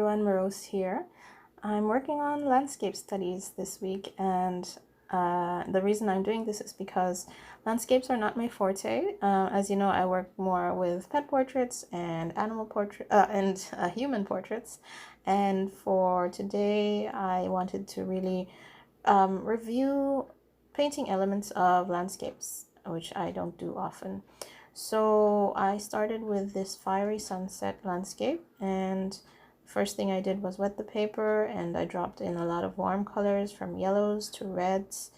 everyone, Marose here. I'm working on landscape studies this week, and the reason I'm doing this is because landscapes are not my forte. As you know, I work more with pet portraits and animal portraits and human portraits. And for today, I wanted to really review painting elements of landscapes, which I don't do often. So I started with this fiery sunset landscape, and first thing I did was wet the paper, and I dropped in a lot of warm colors from yellows to reds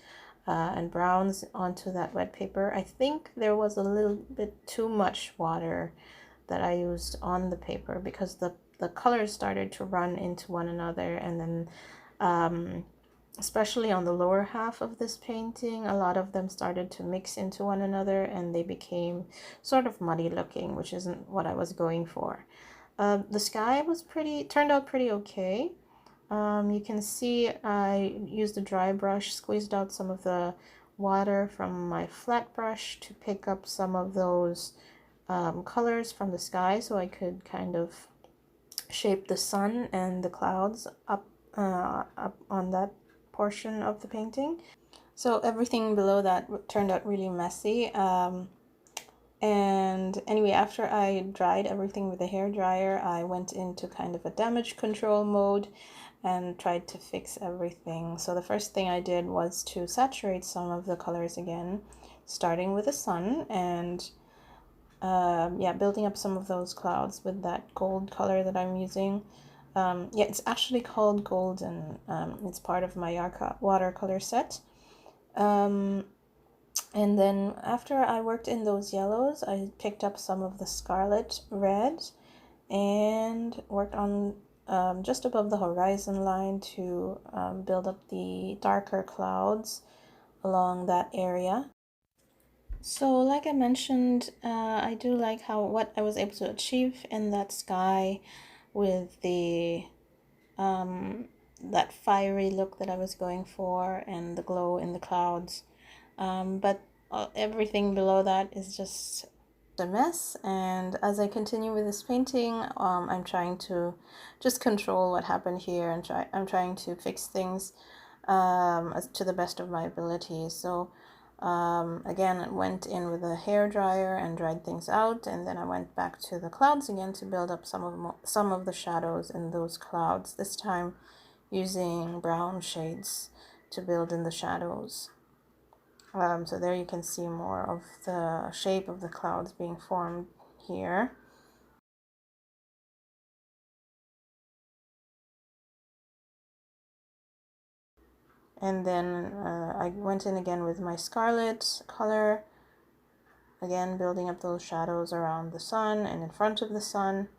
and browns onto that wet paper. I think there was a little bit too much water that I used on the paper because the colors started to run into one another, and then especially on the lower half of this painting, a lot of them started to mix into one another and they became sort of muddy looking, which isn't what I was going for. The sky was turned out pretty okay. You can see I used a dry brush, squeezed out some of the water from my flat brush to pick up some of those colors from the sky so I could kind of shape the sun and the clouds up on that portion of the painting. So everything below that turned out really messy. And anyway, after I dried everything with a hair dryer, I went into kind of a damage control mode and tried to fix everything. So the first thing I did was to saturate some of the colors again, starting with the sun and building up some of those clouds with that gold color that I'm using. It's actually called Golden. It's part of my Yarka watercolor set. And then after I worked in those yellows, I picked up some of the scarlet red and worked on just above the horizon line to build up the darker clouds along that area. So like I mentioned, I do like what I was able to achieve in that sky with the that fiery look that I was going for and the glow in the clouds. But everything below that is just a mess, and as I continue with this painting, I'm trying to just control what happened here, and I'm trying to fix things to the best of my ability. So again, I went in with a hair dryer and dried things out, and then I went back to the clouds again to build up some of the shadows in those clouds, this time using brown shades to build in the shadows. So there you can see more of the shape of the clouds being formed here. And then I went in again with my scarlet color, again building up those shadows around the sun and in front of the sun.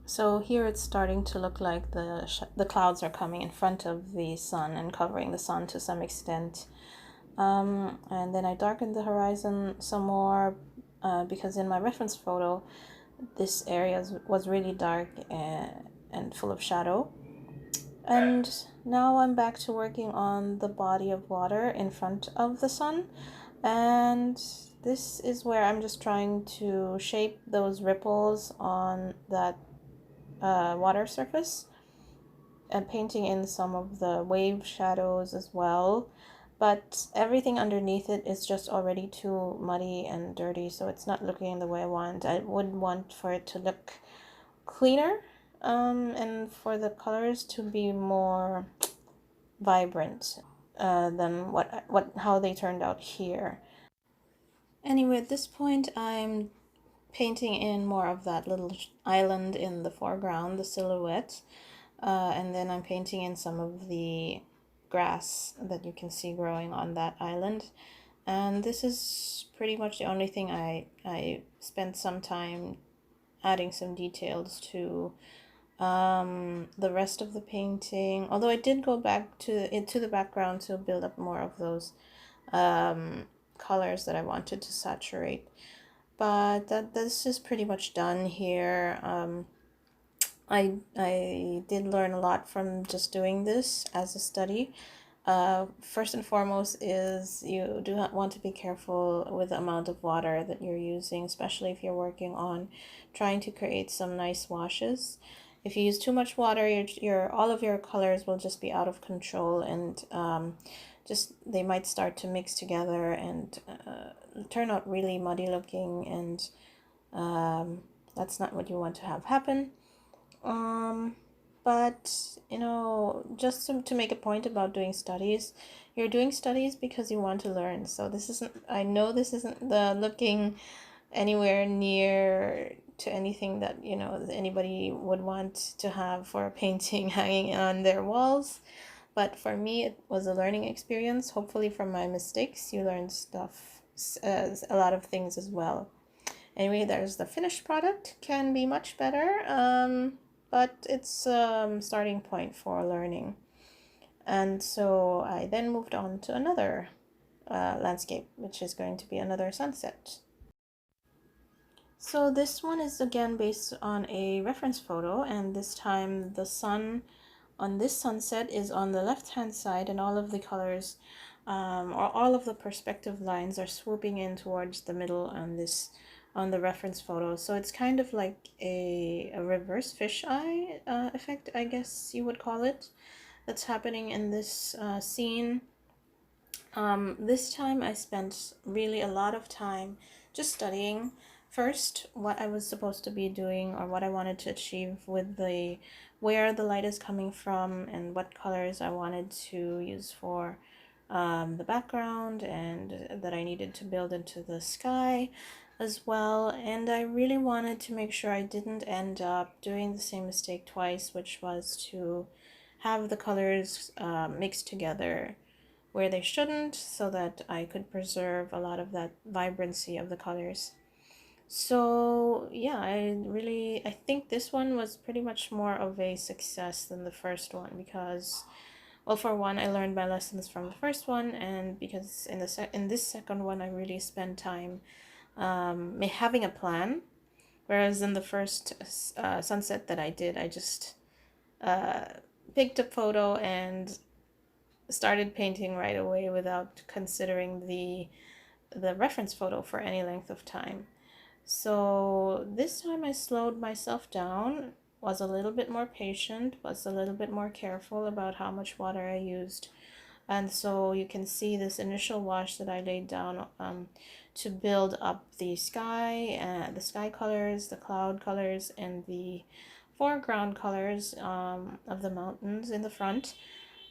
So here it's starting to look like the clouds are coming in front of the sun and covering the sun to some extent. And then I darkened the horizon some more because in my reference photo this area was really dark and full of shadow. And now I'm back to working on the body of water in front of the sun, and this is where I'm just trying to shape those ripples on that water surface and painting in some of the wave shadows as well. But everything underneath it is just already too muddy and dirty, so it's not looking the way I want. I would want for it to look cleaner and for the colors to be more vibrant than how they turned out here. Anyway, at this point I'm painting in more of that little island in the foreground, the silhouette, and then I'm painting in some of the grass that you can see growing on that island. And this is pretty much the only thing I spent some time adding some details to. The rest of the painting, although I did go back to the background to build up more of those colors that I wanted to saturate, but this is pretty much done here. I did learn a lot from just doing this as a study. First and foremost is you do not want to be careful with the amount of water that you're using, especially if you're working on trying to create some nice washes. If you use too much water, your all of your colors will just be out of control, and just they might start to mix together and turn out really muddy looking, and that's not what you want to have happen. But just to make a point about doing studies, you're doing studies because you want to learn. So this isn't, I know this isn't the looking anywhere near to anything that anybody would want to have for a painting hanging on their walls, but for me it was a learning experience. Hopefully from my mistakes you learn stuff, a lot of things as well. Anyway, there's the finished product. Can be much better, but it's starting point for learning. And so I then moved on to another landscape, which is going to be another sunset. So this one is again based on a reference photo, and this time the sun on this sunset is on the left hand side, and all of the colors or all of the perspective lines are swooping in towards the middle on the reference photo. So it's kind of like a reverse fisheye effect, I guess you would call it, that's happening in this scene. This time I spent really a lot of time just studying first what I was supposed to be doing, or what I wanted to achieve with where the light is coming from, and what colors I wanted to use for the background, and that I needed to build into the sky as well. And I really wanted to make sure I didn't end up doing the same mistake twice, which was to have the colors mixed together where they shouldn't, so that I could preserve a lot of that vibrancy of the colors. So yeah, I think this one was pretty much more of a success than the first one, because, well, for one, I learned my lessons from the first one, and because in this second one I really spent time having a plan, whereas in the first sunset that I did, I just picked a photo and started painting right away without considering the reference photo for any length of time. So this time I slowed myself down, was a little bit more patient, was a little bit more careful about how much water I used. And so you can see this initial wash that I laid down to build up the sky colors, the cloud colors, and the foreground colors of the mountains in the front.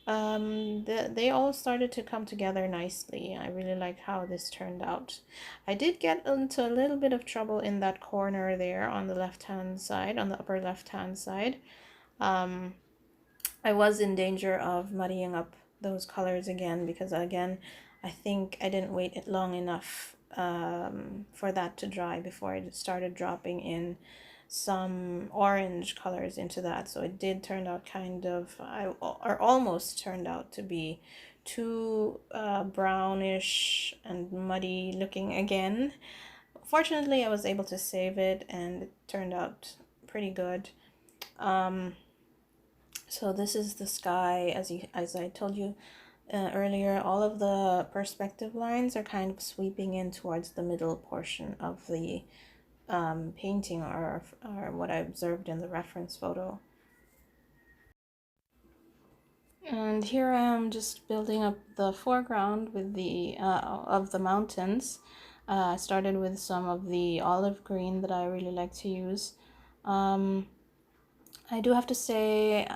They all started to come together nicely. I really like how this turned out. I did get into a little bit of trouble in that corner there on the left hand side, on the upper left hand side. I was in danger of muddying up those colors again, because again I think I didn't wait it long enough for that to dry before I started dropping in some orange colors into that. So it did turn out or almost turned out to be too brownish and muddy looking again. Fortunately, I was able to save it, and it turned out pretty good. So this is the sky. As I told you earlier, all of the perspective lines are kind of sweeping in towards the middle portion of the painting, or what I observed in the reference photo. And here I am just building up the foreground with the of the mountains. I started with some of the olive green that I really like to use. I do have to say,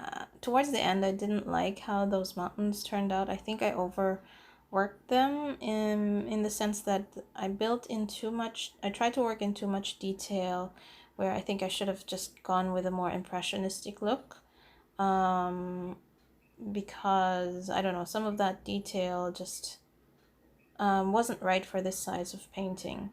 towards the end, I didn't like how those mountains turned out. I think I overworked them in the sense that I built in too much. I tried to work in too much detail, where I think I should have just gone with a more impressionistic look. Because, I don't know, some of that detail just wasn't right for this size of painting.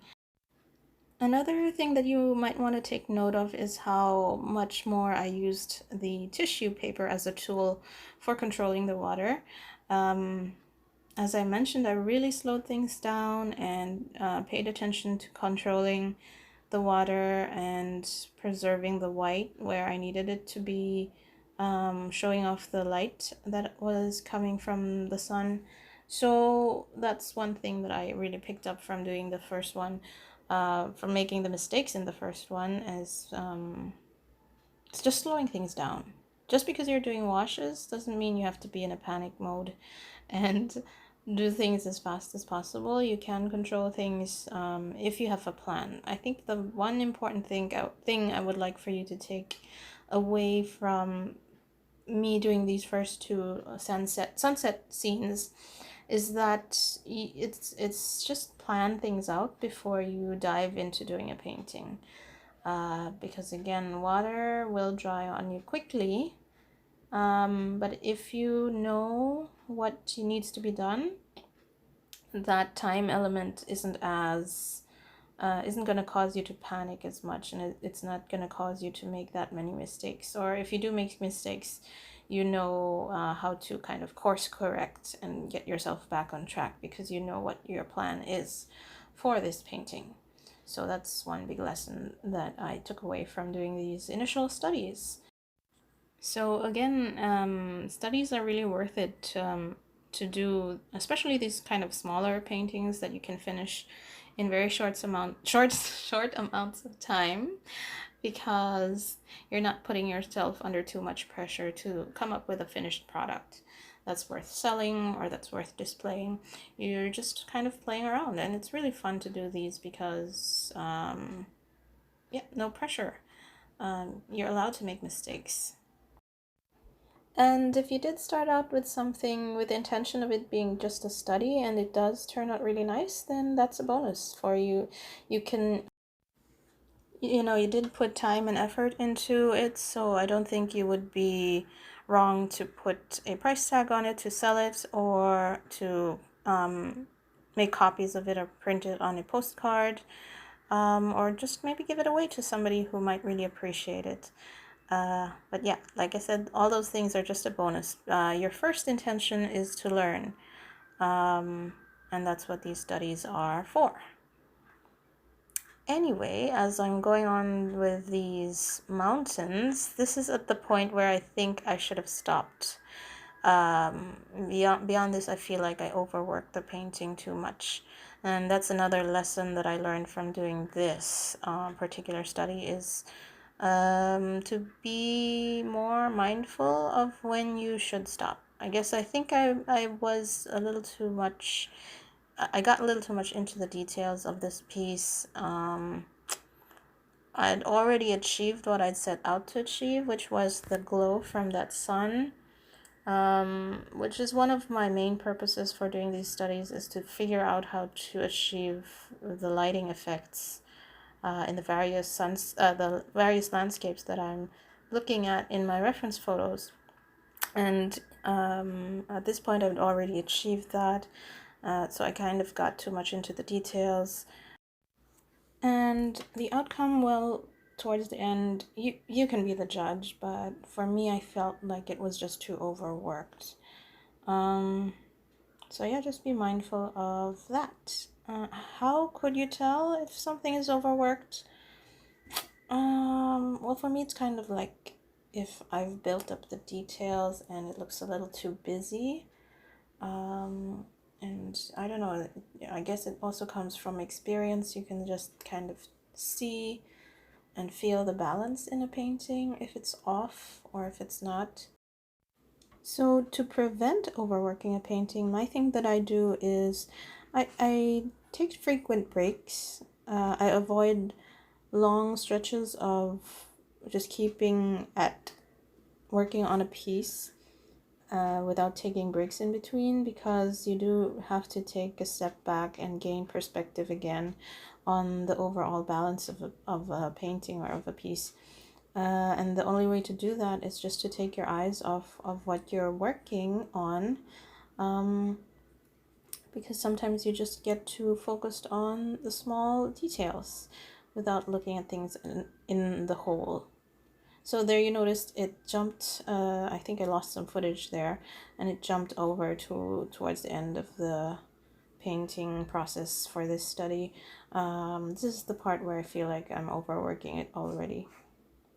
Another thing that you might want to take note of is how much more I used the tissue paper as a tool for controlling the water. As I mentioned, I really slowed things down and paid attention to controlling the water and preserving the white where I needed it to be, showing off the light that was coming from the sun. So that's one thing that I really picked up from doing the first one, from making the mistakes in the first one, is it's just slowing things down. Just because you're doing washes doesn't mean you have to be in a panic mode and do things as fast as possible. You can control things if you have a plan. I think the one important thing I would like for you to take away from me doing these first two sunset scenes is that it's just plan things out before you dive into doing a painting. Because again, water will dry on you quickly. But if you know what needs to be done, that time element isn't going to cause you to panic as much, and it's not going to cause you to make that many mistakes. Or if you do make mistakes, you know how to kind of course correct and get yourself back on track because you know what your plan is for this painting. So that's one big lesson that I took away from doing these initial studies. So again, studies are really worth it to do, especially these kind of smaller paintings that you can finish in very short amounts of time, because you're not putting yourself under too much pressure to come up with a finished product that's worth selling or that's worth displaying. You're just kind of playing around, and it's really fun to do these because yeah, no pressure. You're allowed to make mistakes. And if you did start out with something with the intention of it being just a study and it does turn out really nice, then that's a bonus for you. You can, you did put time and effort into it, so I don't think you would be wrong to put a price tag on it to sell it, or to make copies of it or print it on a postcard, or just maybe give it away to somebody who might really appreciate it. But yeah, like I said, all those things are just a bonus. Your first intention is to learn, and that's what these studies are for. Anyway, as I'm going on with these mountains, this is at the point where I think I should have stopped. Beyond this, I feel like I overworked the painting too much. And that's another lesson that I learned from doing this particular study is to be more mindful of when you should stop. I guess I think I was a little too much, I got a little too much into the details of this piece. I'd already achieved what I'd set out to achieve, which was the glow from that sun, which is one of my main purposes for doing these studies, is to figure out how to achieve the lighting effects in the various landscapes that I'm looking at in my reference photos. And at this point, I've already achieved that, so I kind of got too much into the details. And the outcome, well, towards the end, you can be the judge, but for me, I felt like it was just too overworked. So yeah, just be mindful of that. How could you tell if something is overworked? Well, for me, it's kind of like if I've built up the details and it looks a little too busy. And I don't know, I guess it also comes from experience. You can just kind of see and feel the balance in a painting, if it's off or if it's not. So to prevent overworking a painting, my thing that I do is I take frequent breaks. I avoid long stretches of just keeping at working on a piece without taking breaks in between, because you do have to take a step back and gain perspective again on the overall balance of a painting or of a piece. And the only way to do that is just to take your eyes off of what you're working on, because sometimes you just get too focused on the small details without looking at things in the whole. So there you noticed it jumped, I think I lost some footage there, and it jumped over towards the end of the painting process for this study. This is the part where I feel like I'm overworking it already.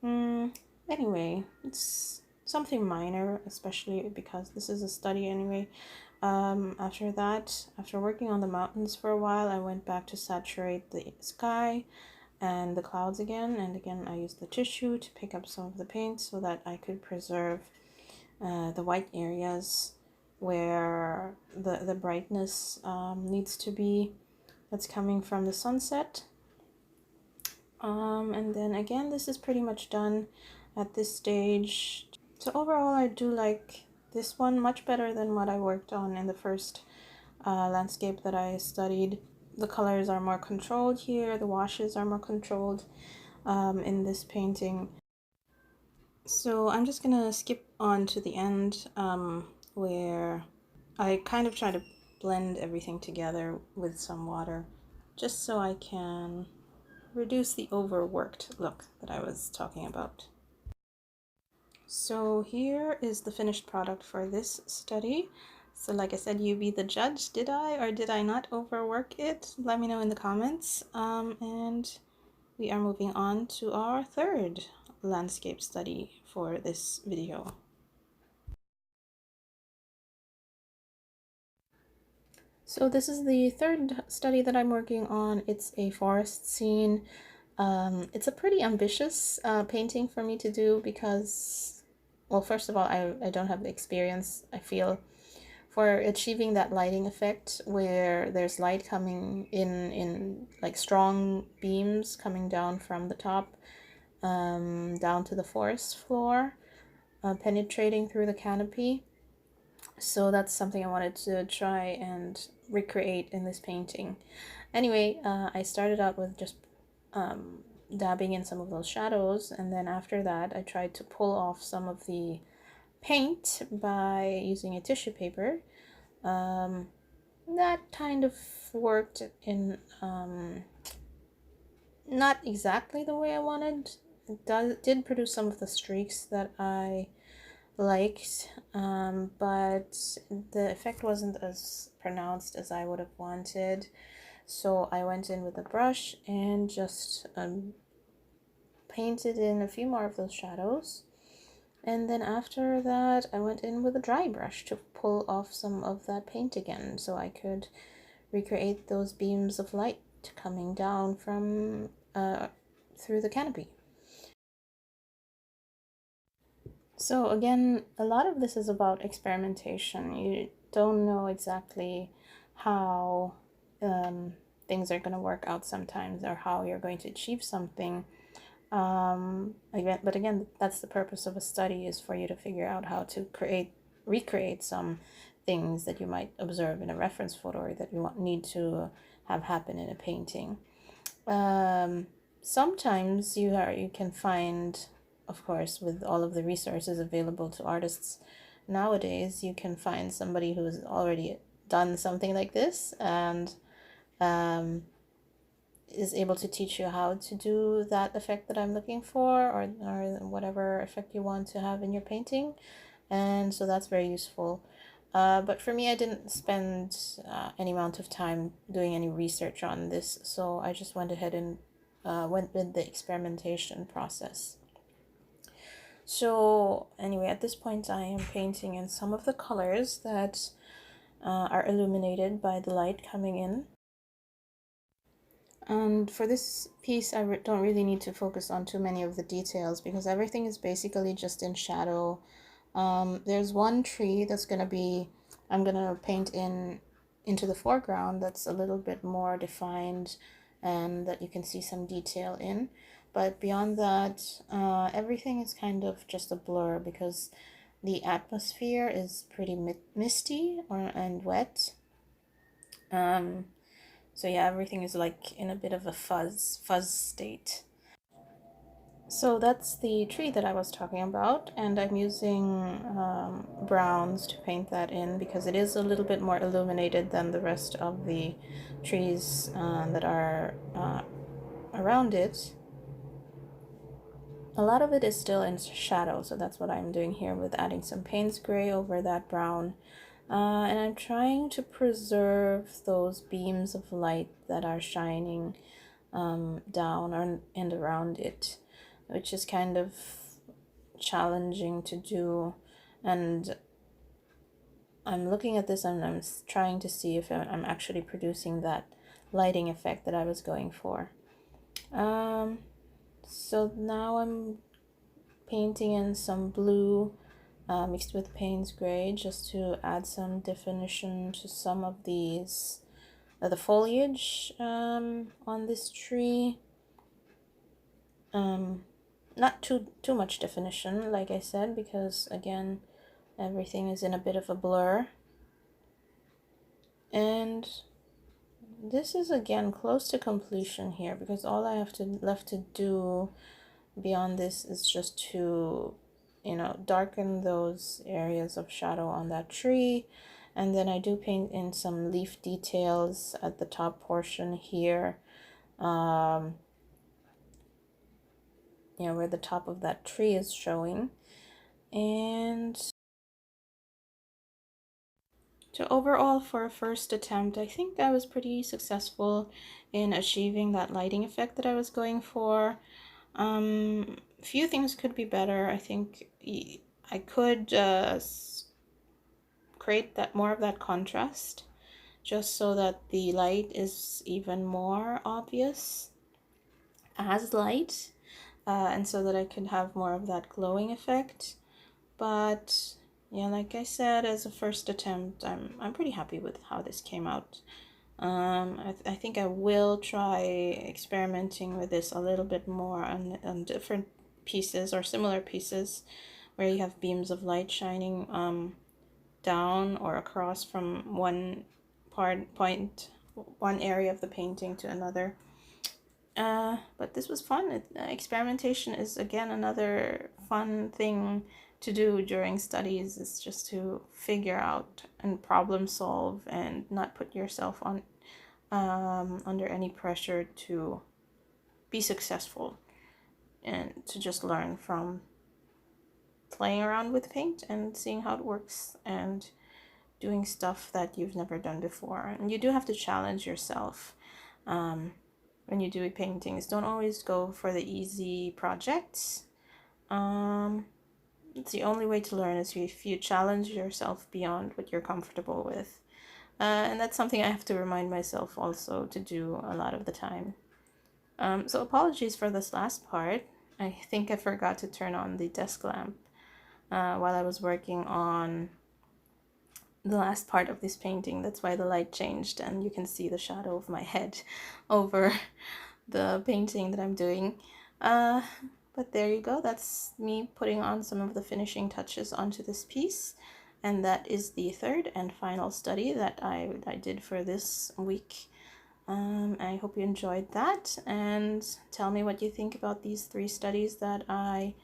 Anyway, it's something minor, especially because this is a study anyway. After that, after working on the mountains for a while, I went back to saturate the sky. and the clouds again. And again, I used the tissue to pick up some of the paint so that I could preserve the white areas where the brightness needs to be, that's coming from the sunset. And then again, this is pretty much done at this stage. So overall, I do like this one much better than what I worked on in the first landscape that I studied. The colors are more controlled here, the washes are more controlled in this painting. So I'm just gonna skip on to the end where I kind of try to blend everything together with some water, just so I can reduce the overworked look that I was talking about. So here is the finished product for this study. So like I said, you be the judge. Did I or did I not overwork it? Let me know in the comments. And we are moving on to our third landscape study for this video. So this is the third study that I'm working on. It's a forest scene. It's a pretty ambitious painting for me to do because, well, first of all, I don't have the experience, I feel, for achieving that lighting effect where there's light coming in like strong beams coming down from the top down to the forest floor, penetrating through the canopy. So that's something I wanted to try and recreate in this painting. Anyway, I started out with just dabbing in some of those shadows, and then after that I tried to pull off some of the paint by using a tissue paper. That kind of worked in not exactly the way I wanted. It did produce some of the streaks that I liked, but the effect wasn't as pronounced as I would have wanted. So I went in with a brush and just painted in a few more of those shadows. And then after that, I went in with a dry brush to pull off some of that paint again so I could recreate those beams of light coming down from through the canopy. So again, a lot of this is about experimentation. You don't know exactly how things are going to work out sometimes, or how you're going to achieve something. But again, that's the purpose of a study, is for you to figure out how to recreate some things that you might observe in a reference photo, or that you need to have happen in a painting. Sometimes you can find, of course, with all of the resources available to artists nowadays, you can find somebody who's already done something like this and is able to teach you how to do that effect that I'm looking for, or whatever effect you want to have in your painting. And so that's very useful. But for me, I didn't spend any amount of time doing any research on this, so I just went ahead and went with the experimentation process. So anyway, at this point I am painting in some of the colors that are illuminated by the light coming in. And for this piece, I don't really need to focus on too many of the details because everything is basically just in shadow. There's one tree that's I'm gonna paint into the foreground that's a little bit more defined and that you can see some detail in. But beyond that, everything is kind of just a blur because the atmosphere is pretty misty and wet. So yeah, everything is like in a bit of a fuzz state. So that's the tree that I was talking about, and I'm using browns to paint that in because it is a little bit more illuminated than the rest of the trees that are around it. A lot of it is still in shadow, so that's what I'm doing here with adding some Payne's gray over that brown. And I'm trying to preserve those beams of light that are shining down and around it, which is kind of challenging to do. And I'm looking at this and I'm trying to see if I'm actually producing that lighting effect that I was going for. So now I'm painting in some blue mixed with Payne's gray just to add some definition to some of these the foliage on this tree. Not too much definition, like I said, because again everything is in a bit of a blur. And this is again close to completion here, because all I have left to do beyond this is just to, you know, darken those areas of shadow on that tree. And then I do paint in some leaf details at the top portion here, you know, where the top of that tree is showing. And so overall, for a first attempt, I think I was pretty successful in achieving that lighting effect that I was going for. Few things could be better. I think I could create that more of that contrast, just so that the light is even more obvious as light, and so that I could have more of that glowing effect. But yeah, like I said, as a first attempt, I'm pretty happy with how this came out. I think I will try experimenting with this a little bit more on different pieces or similar pieces where you have beams of light shining down or across from one area of the painting to another. But this was fun. Experimentation is again another fun thing to do during studies. Is just to figure out and problem solve and not put yourself on under any pressure to be successful, and to just learn from playing around with paint and seeing how it works and doing stuff that you've never done before. And you do have to challenge yourself when you do paintings. Don't always go for the easy projects. It's the only way to learn is if you challenge yourself beyond what you're comfortable with. And that's something I have to remind myself also to do a lot of the time. So apologies for this last part. I think I forgot to turn on the desk lamp while I was working on the last part of this painting. That's why the light changed and you can see the shadow of my head over the painting that I'm doing. But there you go. That's me putting on some of the finishing touches onto this piece. And that is the third and final study that I did for this week. I hope you enjoyed that, and tell me what you think about these 3 studies that I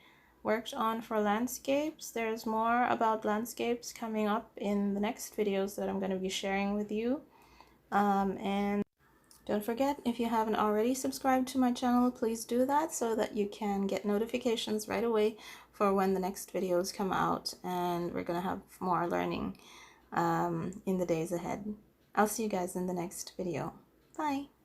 worked on for landscapes. There's more about landscapes coming up in the next videos that I'm going to be sharing with you. And don't forget, if you haven't already subscribed to my channel, please do that so that you can get notifications right away for when the next videos come out, and we're going to have more learning in the days ahead. I'll see you guys in the next video. Bye!